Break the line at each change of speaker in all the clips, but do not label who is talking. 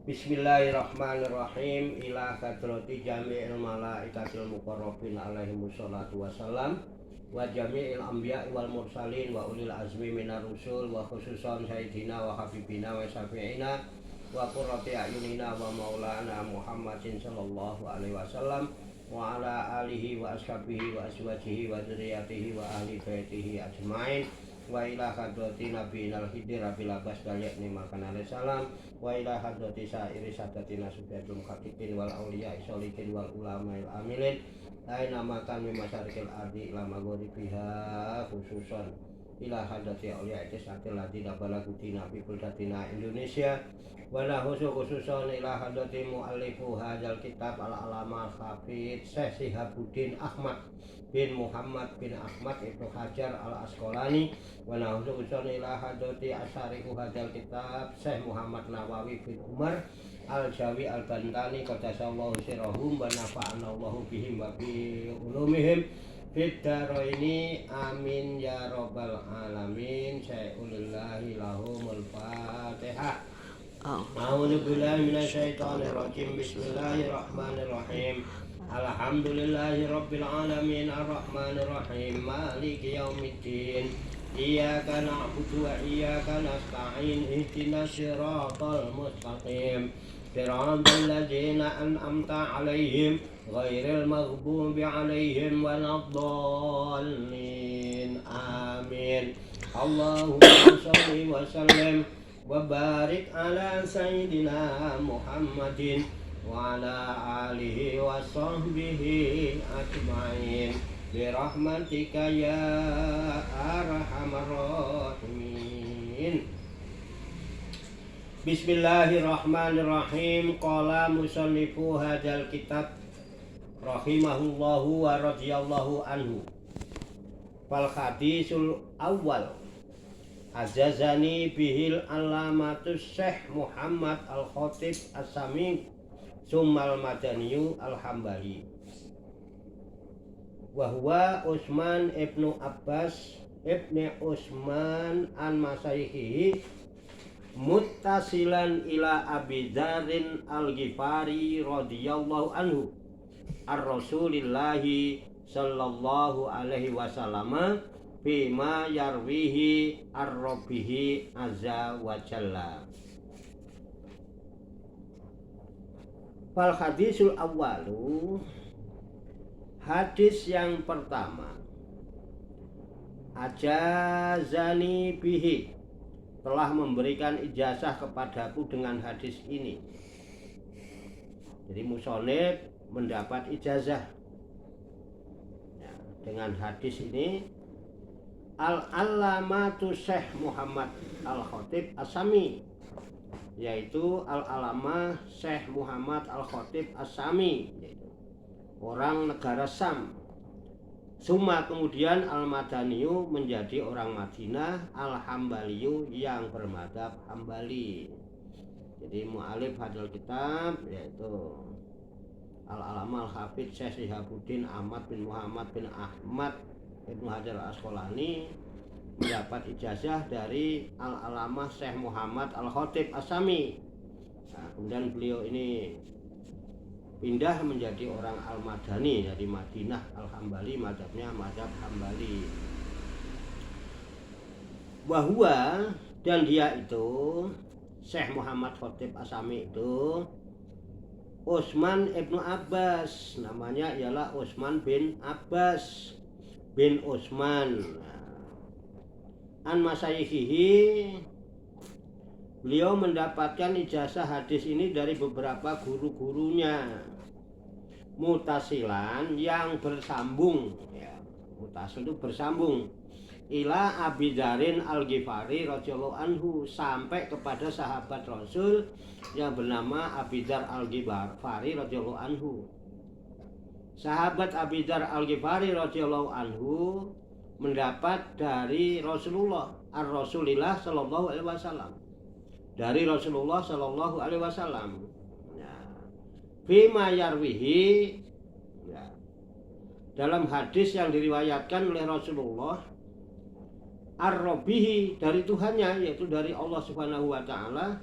Bismillahirrahmanirrahim. Ila hadrati jami'il malaikatil muqarrabin alaihimus salatu wassalam wa jami'il anbiya'i wal mursalin wa ulil azmi minar rusul wa khususan sayyidina wa habibina wa syafi'ina wa qurrati a'yunina wa maulana Muhammadin sallallahu alaihi wasallam wa ala alihi wa ashabihi wa azwajihi wa dzurriyyatihi wa ahli baitihi ajmain wa ila hadrati nabiyil khidir abil abbas yakni makan alaihi salam wa ila hadrati sa'iri sadatina subhanatul muhaqqiqin wal auliya sholihin wal ulama'il amilin aina makan min masyarikil ardi ila maghribiha khususan ila hadrati auliya isatil ladina balaguti nabi buldatina Indonesia wa khususan ila hadrati muallifu hadzal kitab al-alama hafidz Syekh Sihabuddin Ahmad bin Muhammad bin Ahmad Ibnu Hajar al-Asqalani wa khususan ila hadrati asyarihu hadzal kitab Syekh Muhammad Nawawi bin Umar al-Jawi al-Bantani qaddasallahu sirrahum wa nafa'ana Allahu bihim wa bi ulumihim fid dharaini amin ya rabbal alamin. Sa'ulillahi lahumul fatihah. A'udzu billahi minasyaitonir rajim. Bismillahirrahmanirrahim. Alhamdulillahi rabbil alamin arrahmanir rahim maliki yaumiddin iyyaka na'budu wa iyyaka nasta'in ihdinas siratal mustaqim siratal ladzina an'amta 'alaihim ghairil maghdubi 'alaihim waladdallin amin. Allahumma shalli wa sallim wa barik ala sayyidina Muhammadin wa ala alihi wa sahbihi ajma'in birahmatika ya arhamar rahimin. Bismillahirrahmanirrahim. Qala musannifu hadzal kitab rahimahullahu wa radhiyallahu anhu. Fal hadisul awwal ajazani bihil alamatus Syekh Muhammad al-Khatib as-Sami Summal Madaniyu al-Hambali wa huwa Utsman ibnu Abbas ibni Utsman an masayikhihi muttasilan ila Abi Dzarrin al-Ghifari radhiyallahu anhu ar-Rasulillahi sallallahu alaihi wasallam bima yarwihi ar-Rabbihi azza wa jalla. Fal hadisul awwalu, hadis yang pertama, ajazani bihi, telah memberikan ijazah kepadaku dengan hadis ini. Jadi musonib mendapat ijazah ya, dengan hadis ini. Al-alamatu Syekh Muhammad al-Khatib as-Sami, yaitu al-alamah Syekh Muhammad al-Khatib as-Sami, yaitu orang negara Sam. Summa kemudian al-Madaniyu menjadi orang Madinah, al-Hambaliyu yang bermadzhab Hambali. Jadi mu'alif hadzal kitab yaitu al-alamah al-Hafidz Syekh Sihabuddin Ahmad bin Muhammad bin Ahmad Ibnu Hajar al-Asqalani mendapat ijazah dari al-alamah Syekh Muhammad al-Khatib as-Sami. Nah, kemudian beliau ini pindah menjadi orang al-Madani dari Madinah al-Hambali, mazhabnya mazhab Hambali. Wahwa, dan dia itu Syekh Muhammad Khatib as-Sami itu Utsman ibnu Abbas, namanya ialah Utsman bin Abbas bin Utsman an masayikhihi, beliau mendapatkan ijazah hadis ini dari beberapa guru-gurunya, mutasilan yang bersambung ya, mutasil itu bersambung, ila Abi Dzarrin al-Ghifari radhiyallahu anhu, sampai kepada sahabat Rasul yang bernama Abi Dzar al-Ghifari radhiyallahu anhu. Sahabat Abi Dzar al-Ghifari radhiyallahu anhu mendapat dari Rasulullah ar-Rasulillah sallallahu alaihi wasallam, dari Rasulullah sallallahu alaihi wasallam ya, bima yarwihi ya, dalam hadis yang diriwayatkan oleh Rasulullah ar-Rabbihi, dari Tuhannya, yaitu dari Allah Subhanahu wa taala,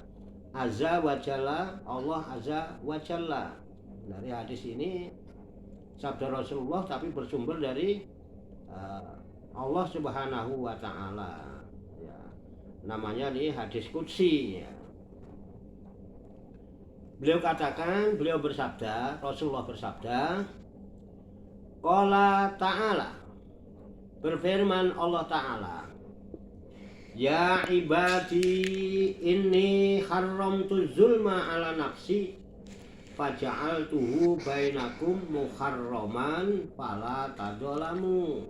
azza wa jalla, Allah azza wa jalla. Dari hadis ini sabda Rasulullah tapi bersumber dari Allah Subhanahu wa taala. Ya. Namanya nih hadis qudsi ya. Beliau bersabda, Rasulullah bersabda, qala ta'ala, berfirman Allah Ta'ala, ya ibadi inni haramtu zulma ala nafsi faja'altuhu bainakum muharraman fala tadzalamu.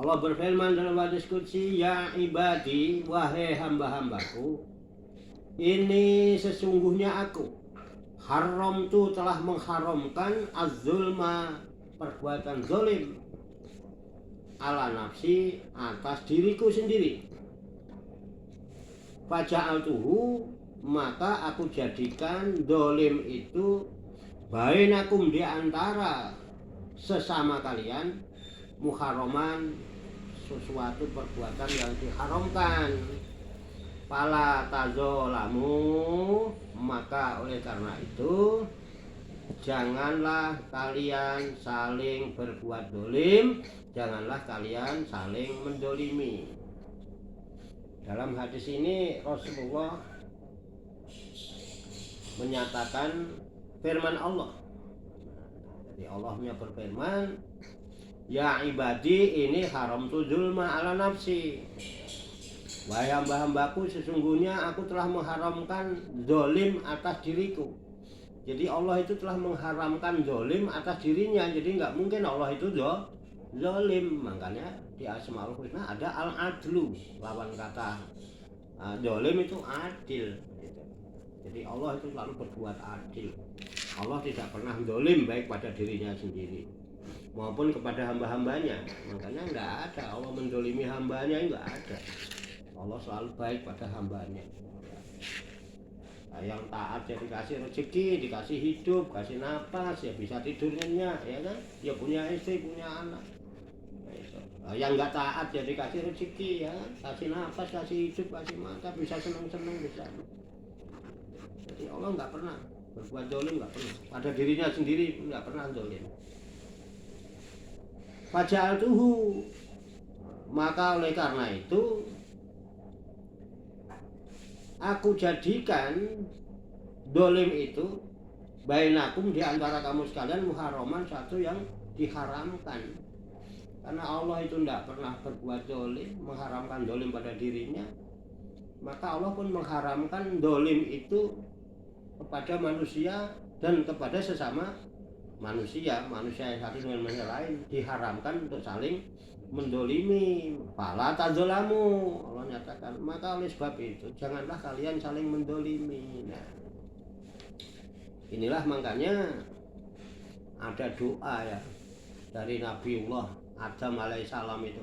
Allah berfirman dalam hadis qudsi, ya ibadi, wahai hamba-hambaku, ini sesungguhnya aku haramtu telah mengharamkan az-zulma, perbuatan zalim, ala nafsi, atas diriku sendiri. Faja'altuhu, maka aku jadikan zalim itu bainakum, di antara sesama kalian, muharraman, sesuatu perbuatan yang diharamkan. Fala tadzalamu, maka oleh karena itu janganlah kalian saling berbuat dolim, janganlah kalian saling mendolimi. Dalam hadis ini Rasulullah menyatakan firman Allah. Jadi Allah berfirman, ya ibadi ini haramtu zulma ala nafsi, wahai hamba-hambaku, sesungguhnya aku telah mengharamkan zalim atas diriku. Jadi Allah itu telah mengharamkan zalim atas dirinya. Jadi nggak mungkin Allah itu zalim. Makanya di Asmaul Husna ada al-adlu, lawan kata zalim itu adil. Jadi Allah itu selalu berbuat adil. Allah tidak pernah zalim baik pada dirinya sendiri maupun kepada hamba-hambanya. Makanya nggak ada Allah mendolimi hambanya, nggak ada. Allah selalu baik pada hambanya. Nah, yang taat ya dikasih rezeki, dikasih hidup, kasih napas, ya bisa tidur nyenyak, ya kan? Ya punya istri, punya anak. Nah, yang nggak taat ya dikasih rezeki, ya kan? Kasih napas, kasih hidup, kasih mata, bisa senang-senang, bisa. Jadi Allah nggak pernah berbuat zalim, nggak pernah. Pada dirinya sendiri nggak pernah zalim. Faja'altuhu, maka oleh karena itu aku jadikan dolim itu bainakum, di antara kamu sekalian, muharraman, satu yang diharamkan. Karena Allah itu tidak pernah berbuat dolim, mengharamkan dolim pada dirinya, maka Allah pun mengharamkan dolim itu kepada manusia dan kepada sesama manusia. Manusia yang satu dengan manusia lain diharamkan untuk saling mendolimi. Fala tadzalamu, Allah nyatakan, maka oleh sebab itu janganlah kalian saling mendolimi. Nah, inilah makanya ada doa ya dari Nabiullah Adam alaihissalam itu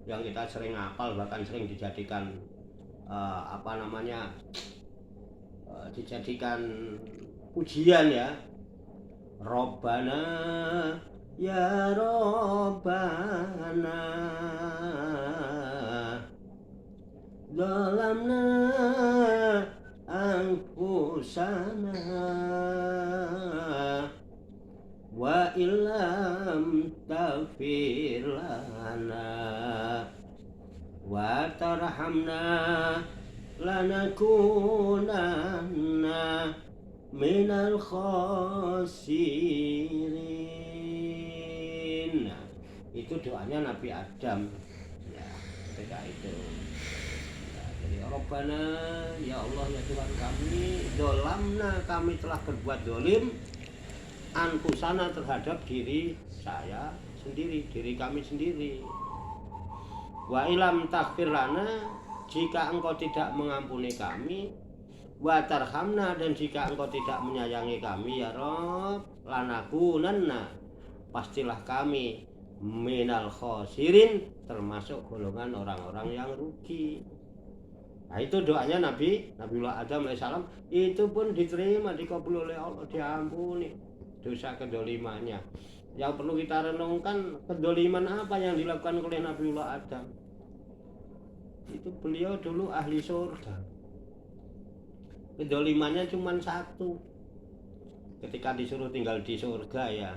yang kita sering hafal, bahkan sering dijadikan dijadikan pujian ya. Rabbana ya Rabbana zalamna anfusana wa illam taghfir lana wa tarhamna lanakunanna minal khasirin. Nah, itu doanya Nabi Adam ya, ketika itu ya, jadi Rabbana, ya Allah, ya Tuhan kami, dolamna, kami telah berbuat dolim, anfusana, terhadap diri saya sendiri, diri kami sendiri. Wa ilam taghfir lana, jika engkau tidak mengampuni kami, wa tarhamna, dan jika engkau tidak menyayangi kami ya Rabb, lanakunanna, pastilah kami, minal khasirin, termasuk golongan orang-orang yang rugi. Nah, itu doanya Nabiullah Adam alaihissalam, itu pun diterima, dikabul oleh Allah, diampuni dosa kedolimannya. Yang perlu kita renungkan, kedoliman apa yang dilakukan oleh Nabiullah Adam. Itu beliau dulu ahli surga, Kedolimannya cuma satu. Ketika disuruh tinggal di surga ya,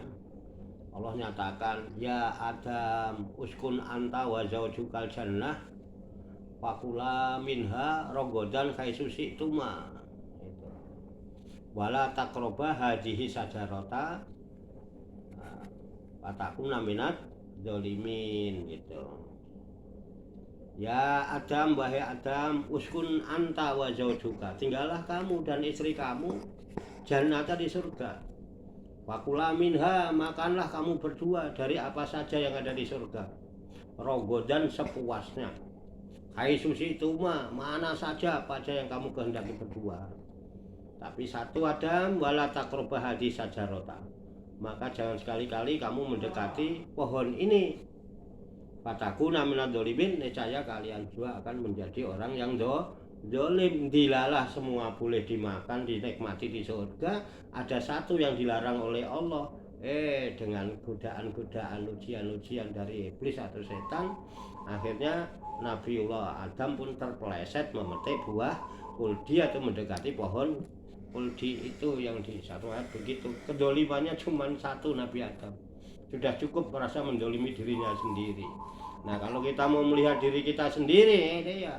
Allah nyatakan, ya Adam uskun anta wa zaujukal jannah fakula minha rogodan kaisu syi'tuma. Itu. Wala takroba hadihi sajarota fatakuna minat dolimin gitu. Ya Adam, wahai Adam, uskun anta wa zaujuka, tinggallah kamu dan istri kamu jannata di surga. Fakula minha, makanlah kamu berdua dari apa saja yang ada di surga. Rogodan sepuasnya. Hai susi itu mana saja apa saja yang kamu kehendaki berdua. Tapi satu Adam, wala takroba hadi sajarota. Maka jangan sekali-kali kamu mendekati pohon ini. Fatakuna minad dolimin, niscaya kalian juga akan menjadi orang yang dolim. Dilalah semua boleh dimakan, dinikmati di surga. Ada satu yang dilarang oleh Allah, dengan godaan-godaan, ujian-ujian dari iblis atau setan, akhirnya Nabiullah Adam pun terpeleset memetik buah kuldi atau mendekati pohon kuldi itu yang di satu ayat begitu. Kedolimannya cuma satu, Nabi Adam sudah cukup merasa mendolimi dirinya sendiri. Nah, kalau kita mau melihat diri kita sendiri, ya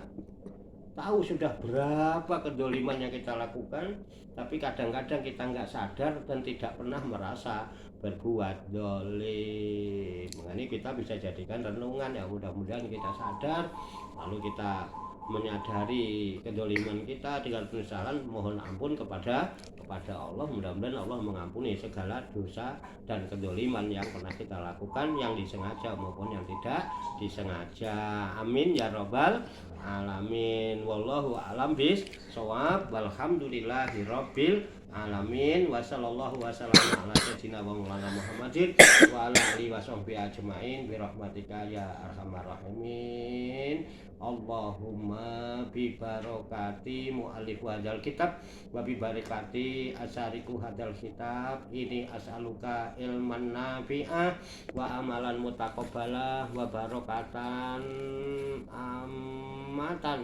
tahu sudah berapa kedoliman yang kita lakukan, tapi kadang-kadang kita nggak sadar dan tidak pernah merasa berbuat dolim. Ini kita bisa jadikan renungan ya, mudah-mudahan kita sadar, lalu kita menyadari kedoliman kita dengan penyesalan, mohon ampun kepada Allah. Mudah-mudahan Allah mengampuni segala dosa dan kedoliman yang pernah kita lakukan, yang disengaja maupun yang tidak disengaja. Amin ya robbal alamin. Wallahu a'lam bishawab. Walhamdulillahi rabbil alamin. Wa sallallahu wasallam ala sayyidina wa maulana Muhammadin wa ala alihi wa sahbihi ajmain bi rahmatika ya arhamar rahimin. Allahumma bi barakati mu'allif hadzal kitab wa bi barakati asyariku hadzal kitab ini as'aluka ilman nafi'ah wa amalan mutaqabbalah wa barakatan amatan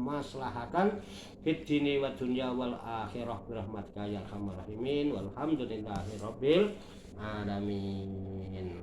maslahatan fid dini wa dunya wal akhirah bi rahmatika ya arhamar rahimin. Walhamdulillahi rabbil alamin.